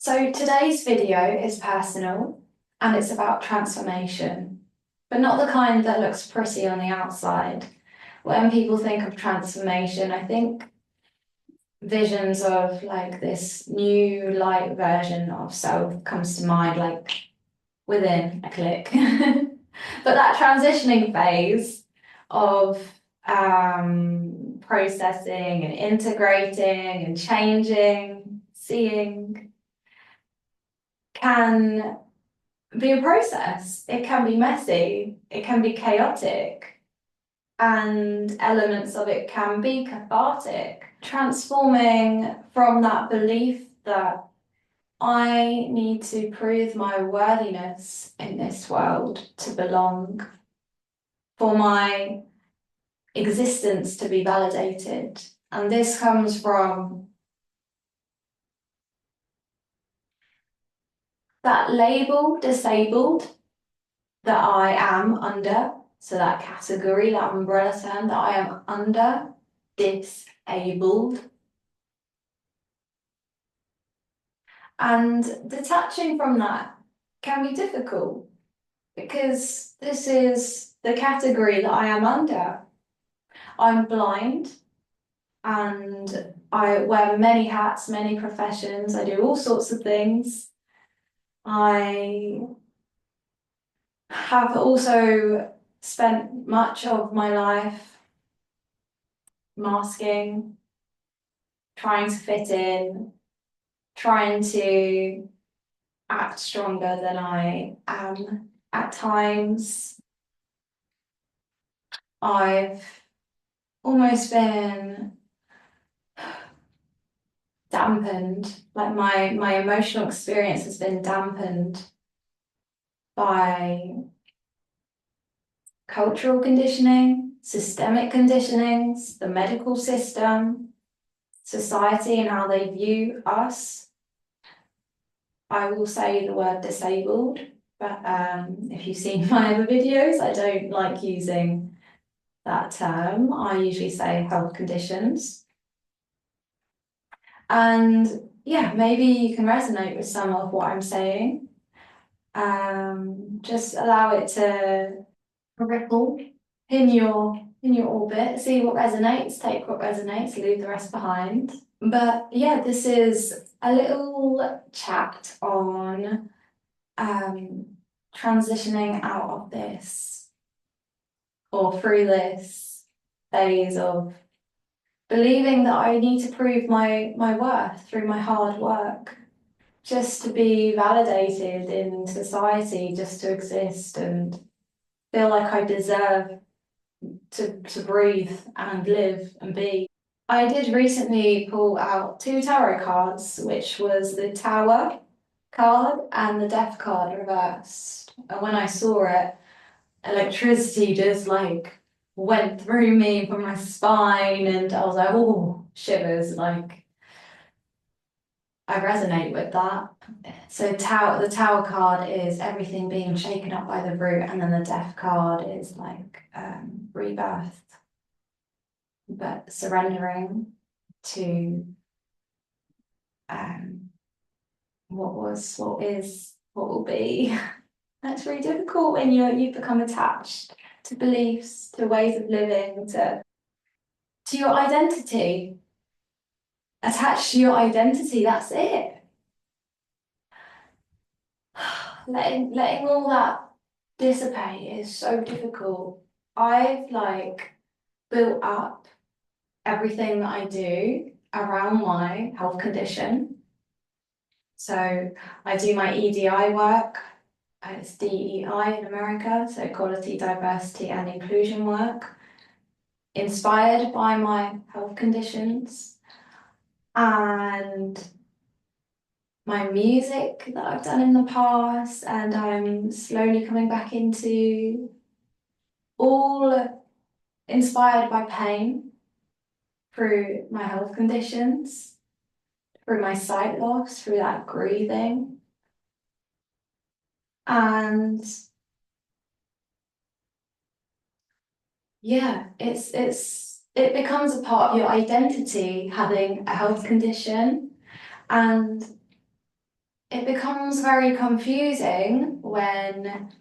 So today's video is personal and it's about transformation, but not the kind that looks pretty on the outside. When people think of transformation, I think visions of like this new light version of self comes to mind, like within a click. But that transitioning phase of processing and integrating and changing, seeing, can be a process. It can be messy, it can be chaotic, and elements of it can be cathartic. Transforming from that belief that I need to prove my worthiness in this world to belong, for my existence to be validated. And this comes from that label, disabled, that I am under, so that category, that umbrella term, that I am under, disabled. And detaching from that can be difficult because this is the category that I am under. I'm blind and I wear many hats, many professions. I do all sorts of things. I have also spent much of my life masking, trying to fit in, trying to act stronger than I am at times. I've almost been dampened, like my emotional experience has been dampened by cultural conditioning, systemic conditionings, the medical system, society and how they view us. I will say the word disabled, but if you've seen my other videos, I don't like using that term. I usually say health conditions. And yeah, maybe you can resonate with some of what I'm saying. Just allow it to ripple in your orbit, see what resonates, take what resonates, leave the rest behind. But yeah, this is a little chat on transitioning out of this or through this phase of believing that I need to prove my worth through my hard work, just to be validated in society, just to exist and feel like I deserve to breathe and live and be. I did recently pull out two tarot cards, which was the Tower card and the Death card reversed. And when I saw it, electricity just like went through me from my spine, and I was like, oh, shivers, like I resonate with that. So the Tower card is everything being shaken up by the root, and then the Death card is like rebirth, but surrendering to what is, what will be. That's really difficult when you become attached to beliefs, to ways of living, to your identity. Attached to your identity, that's it. Letting all that dissipate is so difficult. I've like built up everything that I do around my health condition. So I do my EDI work. It's DEI in America, so equality, diversity, and inclusion work, inspired by my health conditions, and my music that I've done in the past, and I'm slowly coming back into, all inspired by pain through my health conditions, through my sight loss, through that grieving. And yeah, it becomes a part of your identity having a health condition. And it becomes very confusing when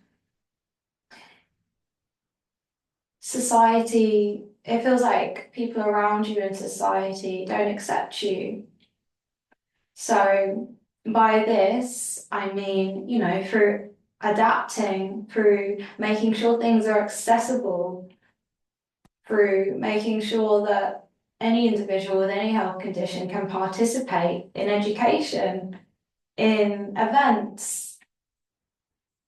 society, it feels like people around you in society don't accept you. So by this, I mean, through adapting, through making sure things are accessible, through making sure that any individual with any health condition can participate in education, in events.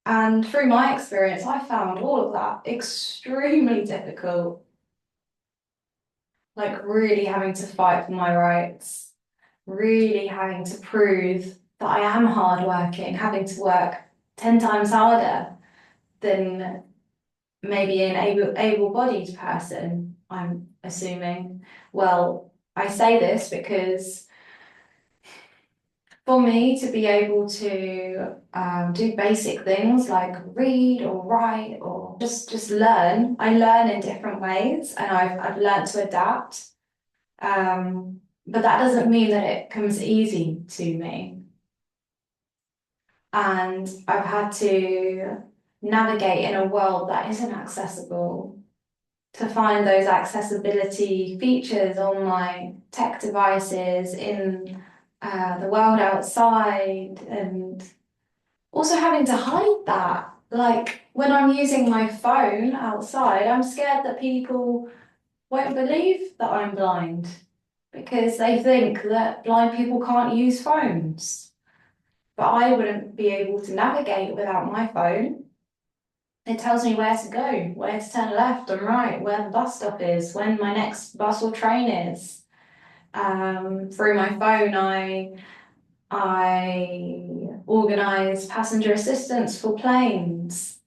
And through my experience, I found all of that extremely difficult, like really having to fight for my rights, really having to prove that I am hardworking, having to work 10 times harder than maybe an able-bodied person, I'm assuming. Well, I say this because for me to be able to do basic things like read or write or just learn, I learn in different ways and I've learned to adapt. But that doesn't mean that it comes easy to me. And I've had to navigate in a world that isn't accessible, to find those accessibility features on my tech devices in the world outside, and also having to hide that. Like when I'm using my phone outside, I'm scared that people won't believe that I'm blind because they think that blind people can't use phones. But I wouldn't be able to navigate without my phone. It tells me where to go, where to turn left and right, where the bus stop is, when my next bus or train is. Through my phone, I organise passenger assistance for planes.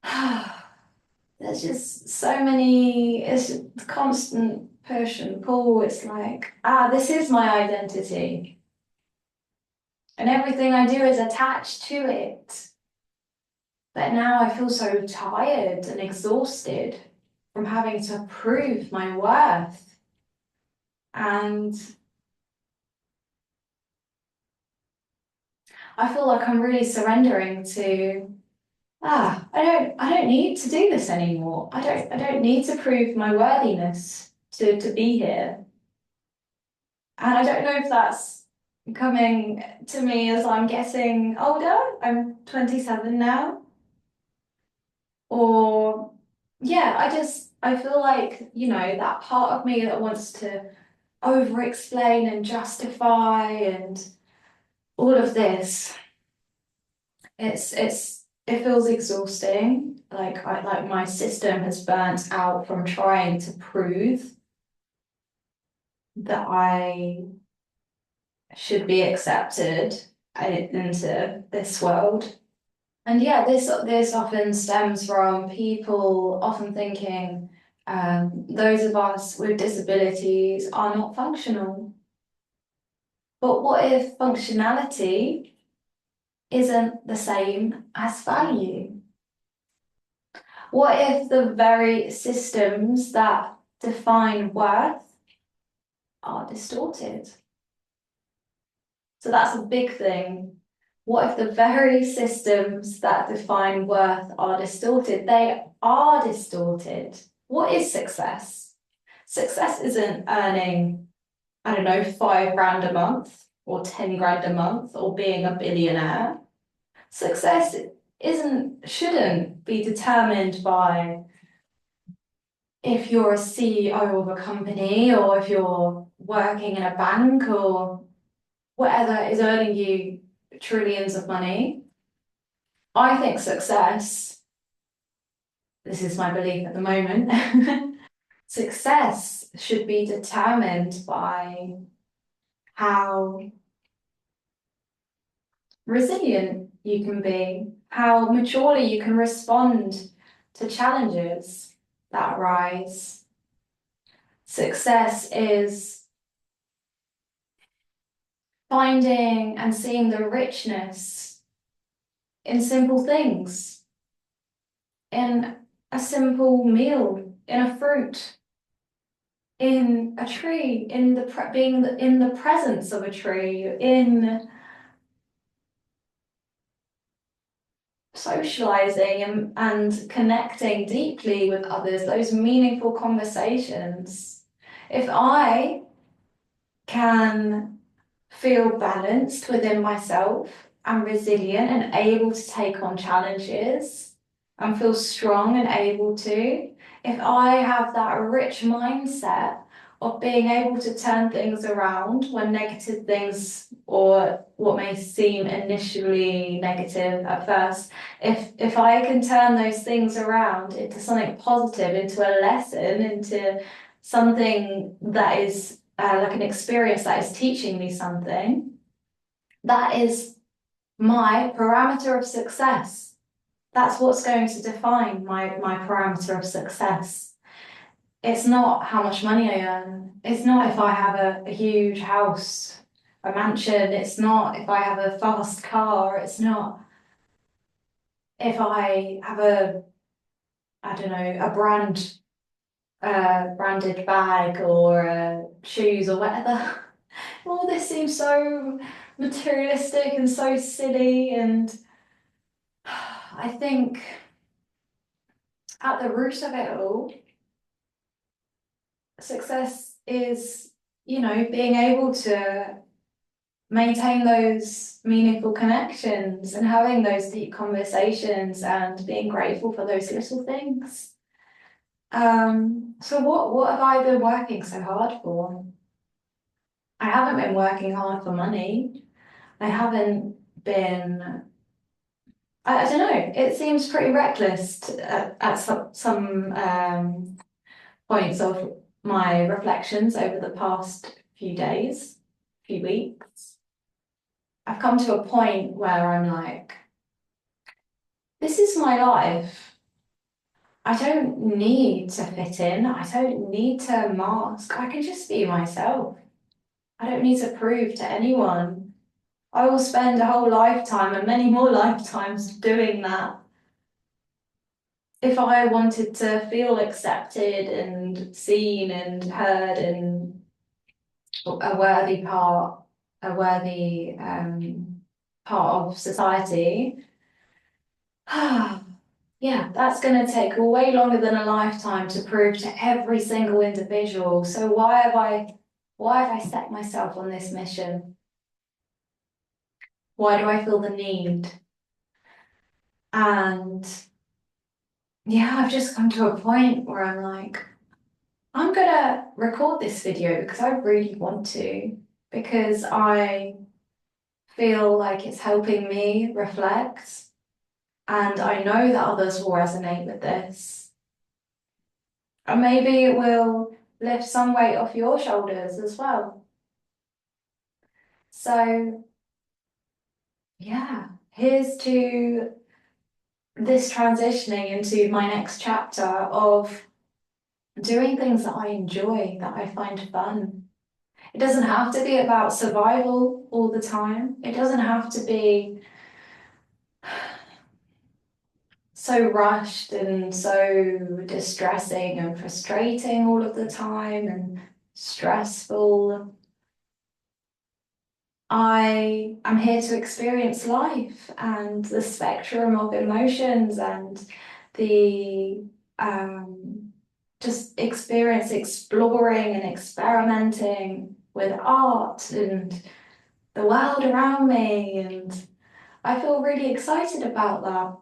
There's just so many, it's just constant push and pull. It's like, this is my identity. And everything I do is attached to it. But now I feel so tired and exhausted from having to prove my worth. And I feel like I'm really surrendering to, I don't need to do this anymore. I don't need to prove my worthiness to be here. And I don't know if that's coming to me as I'm getting older. I'm 27 now. Or yeah, I feel like, that part of me that wants to over explain and justify and all of this, it feels exhausting. Like my system has burnt out from trying to prove that I should be accepted into this world. And yeah, this often stems from people often thinking those of us with disabilities are not functional. But what if functionality isn't the same as value? What if the very systems that define worth are distorted? So that's a big thing. What if the very systems that define worth are distorted? They are distorted. What is success? Success isn't earning, I don't know, 5 grand a month or 10 grand a month or being a billionaire. Success shouldn't be determined by if you're a CEO of a company or if you're working in a bank or whatever is earning you trillions of money. I think success, this is my belief at the moment, success should be determined by how resilient you can be, how maturely you can respond to challenges that arise. Success is finding and seeing the richness in simple things, in a simple meal, in a fruit, in a tree, in the being in the presence of a tree, in socializing and connecting deeply with others, those meaningful conversations. If I can feel balanced within myself and resilient and able to take on challenges and feel strong and able to, if I have that rich mindset of being able to turn things around when negative things or what may seem initially negative at first, if I can turn those things around into something positive, into a lesson, into something that is like an experience that is teaching me something, that is my parameter of success. That's what's going to define my parameter of success. It's not how much money I earn. It's not if I have a huge house, a mansion. It's not if I have a fast car. It's not if I have I don't know, a branded bag or shoes or whatever. All this seems so materialistic and so silly, and I think at the root of it all, success is, being able to maintain those meaningful connections and having those deep conversations and being grateful for those little things. So what have I been working so hard for? I haven't been working hard for money. I haven't been, I don't know, it seems pretty reckless at some points of my reflections over the past few days, few weeks. I've come to a point where I'm like, this is my life. I don't need to fit in. I don't need to mask. I can just be myself. I don't need to prove to anyone. I will spend a whole lifetime and many more lifetimes doing that. If I wanted to feel accepted and seen and heard and a worthy part, a worthy part of society, yeah, that's going to take way longer than a lifetime to prove to every single individual. So why have I set myself on this mission? Why do I feel the need? And yeah, I've just come to a point where I'm like, I'm gonna record this video because I really want to, because I feel like it's helping me reflect, and I know that others will resonate with this. And maybe it will lift some weight off your shoulders as well. So yeah, here's to this transitioning into my next chapter of doing things that I enjoy, that I find fun. It doesn't have to be about survival all the time. It doesn't have to be so rushed and so distressing and frustrating all of the time and stressful. I am here to experience life and the spectrum of emotions and the just exploring and experimenting with art and the world around me, and I feel really excited about that.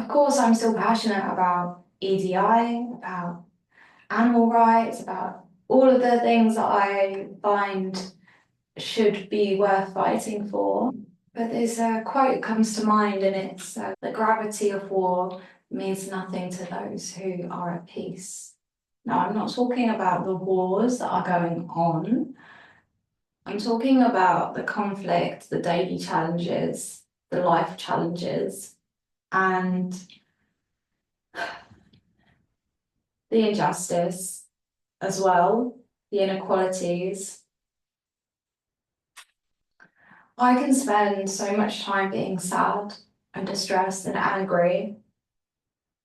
Of course, I'm still passionate about EDI, about animal rights, about all of the things that I find should be worth fighting for. But there's a quote comes to mind, and it's the gravity of war means nothing to those who are at peace. Now, I'm not talking about the wars that are going on. I'm talking about the conflict, the daily challenges, the life challenges, and the injustice as well, the inequalities. I can spend so much time being sad and distressed and angry,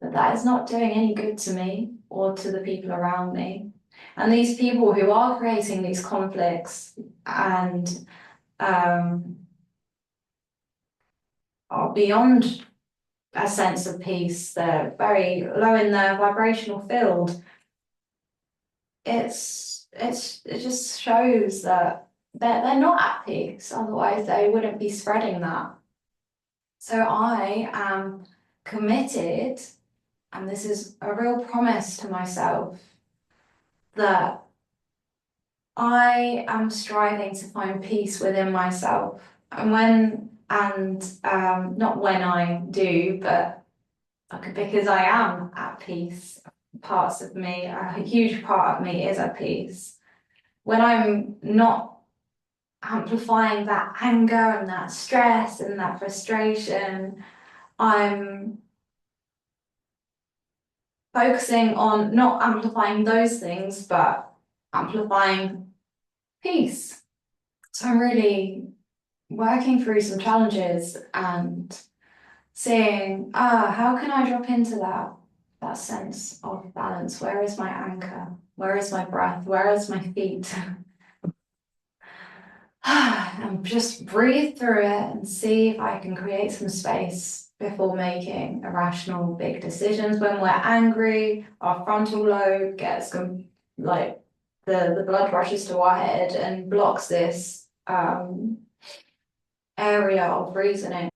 but that is not doing any good to me or to the people around me. And these people who are creating these conflicts and are beyond a sense of peace. They're very low in their vibrational field. It just shows that they're not at peace, otherwise they wouldn't be spreading that. So I am committed, and this is a real promise to myself, that I am striving to find peace within myself. Not when I do, but because I am at peace. Parts of me, a huge part of me is at peace. When I'm not amplifying that anger and that stress and that frustration, I'm focusing on not amplifying those things, but amplifying peace. So I'm really working through some challenges and seeing, how can I drop into that sense of balance? Where is my anchor? Where is my breath? Where is my feet? And just breathe through it and see if I can create some space before making irrational big decisions. When we're angry, our frontal lobe gets like the blood rushes to our head and blocks this area of reasoning.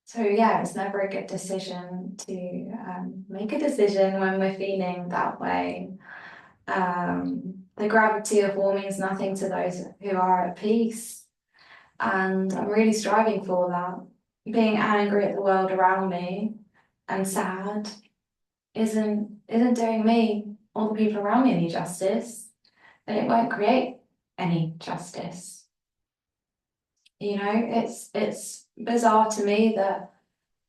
So yeah, it's never a good decision to make a decision when we're feeling that way. The gravity of war means nothing to those who are at peace, and I'm really striving for that. Being angry at the world around me and sad isn't doing me or the people around me any justice, and it won't create any justice. You know, it's bizarre to me that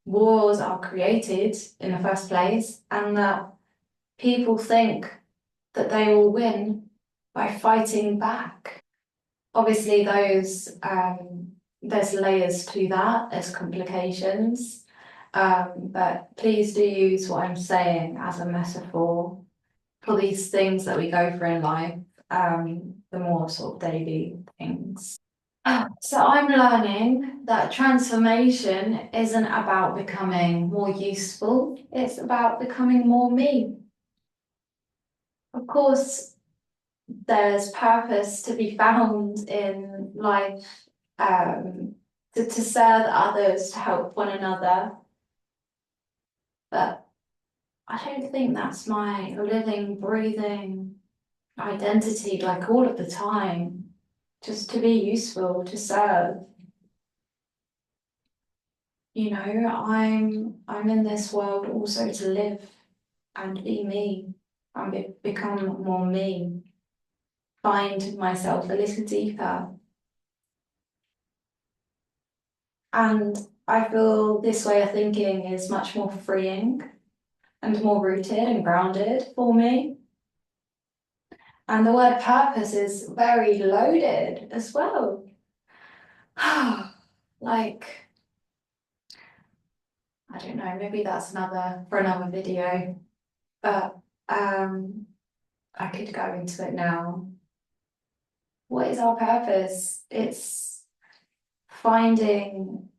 wars are created in the first place and that people think that they will win by fighting back. Obviously, there's layers to that, there's complications, but please do use what I'm saying as a metaphor for these things that we go through in life, the more sort of daily things. So I'm learning that transformation isn't about becoming more useful, it's about becoming more me. Of course, there's purpose to be found in life, to serve others, to help one another. But I don't think that's my living, breathing identity, like all of the time, just to be useful, to serve. You know, I'm in this world also to live and be me and become more me, find myself a little deeper. And I feel this way of thinking is much more freeing and more rooted and grounded for me. And the word purpose is very loaded as well. Like, I don't know, maybe that's for another video, but I could go into it now. What is our purpose? It's finding,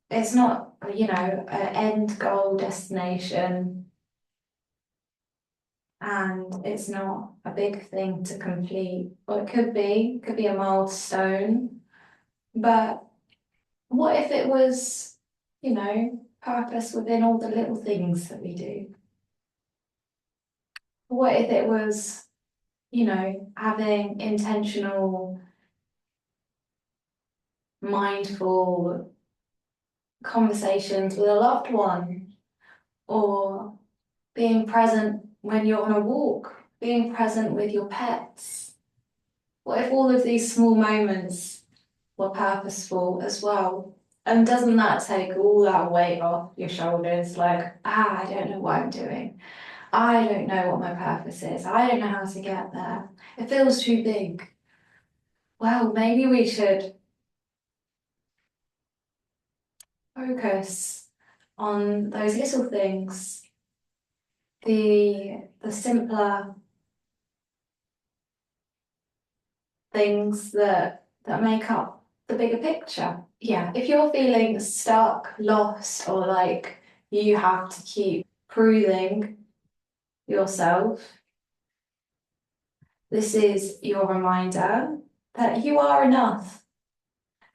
it's not, you know, an end goal destination, and it's not a big thing to complete. Well, it could be a milestone, but what if it was, you know, purpose within all the little things that we do? What if it was, you know, having intentional, mindful conversations with a loved one, or being present when you're on a walk, being present with your pets? What if all of these small moments were purposeful as well? And doesn't that take all that weight off your shoulders? Like, I don't know what I'm doing. I don't know what my purpose is. I don't know how to get there. It feels too big. Well, maybe we should focus on those little things, the simpler things that make up the bigger picture. Yeah, if you're feeling stuck, lost, or like you have to keep proving yourself, this is your reminder that you are enough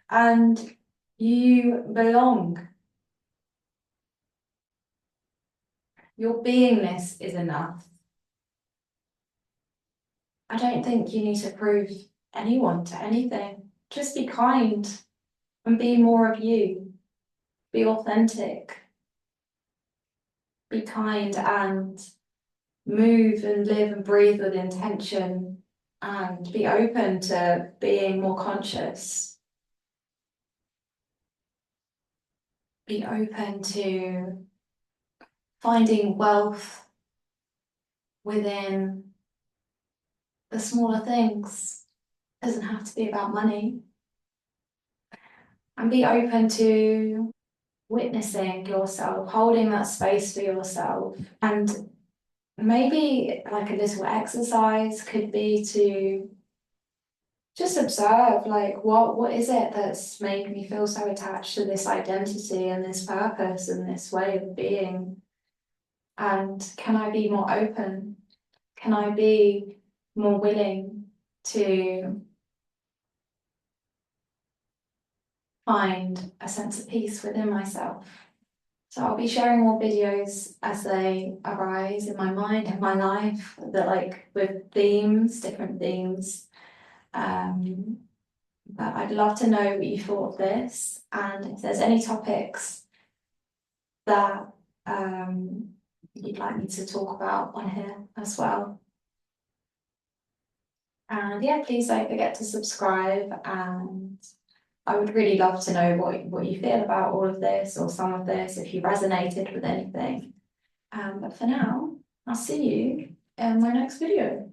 and you belong. Your beingness is enough. I don't think you need to prove anyone to anything. Just be kind and be more of you. Be authentic. Be kind and move and live and breathe with intention and be open to being more conscious. Be open to finding wealth within the smaller things. It doesn't have to be about money. And be open to witnessing yourself, holding that space for yourself. And maybe like a little exercise could be to just observe, like, what is it that's made me feel so attached to this identity and this purpose and this way of being? And can I be more open? Can I be more willing to find a sense of peace within myself? So I'll be sharing more videos as they arise in my mind, in my life, that like with themes, different themes. But I'd love to know what you thought of this, and if there's any topics that you'd like me to talk about on here as well. And yeah, please don't forget to subscribe, and I would really love to know what you feel about all of this or some of this, if you resonated with anything. But for now, I'll see you in my next video.